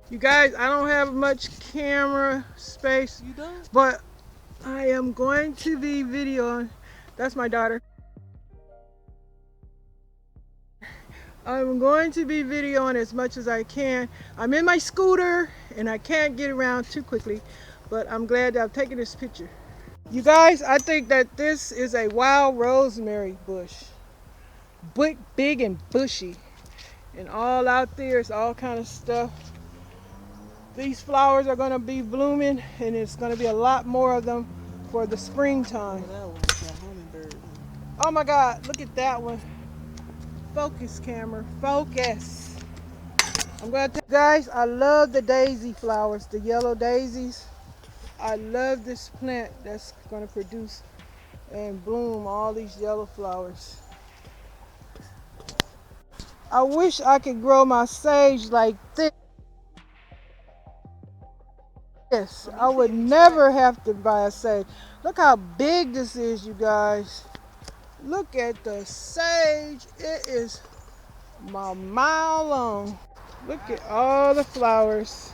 You guys, I don't have much camera space, You don't? but I am going to be videoing. That's my daughter. I'm going to be videoing as much as I can. I'm in my scooter and I can't get around too quickly, but I'm glad that I've taken this picture. You guys, I think that this is a wild rosemary bush. Big and bushy. And all out there is all kind of stuff. These flowers are going to be blooming and it's going to be a lot more of them for the springtime. Oh, that one's a hummingbird. Oh my God, look at that one. Focus camera, focus. I'm going to tell you guys, I love the daisy flowers, the yellow daisies. I love this plant that's going to produce and bloom all these yellow flowers. I wish I could grow my sage like this. I would never have to buy a sage. Look how big this is, you guys. Look at the sage. It is a mile long. Look at all the flowers.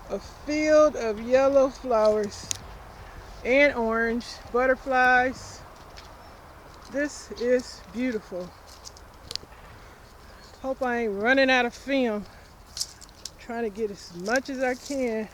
A field of yellow flowers and orange butterflies. This is beautiful. Hope I ain't running out of film. Trying to get as much as I can.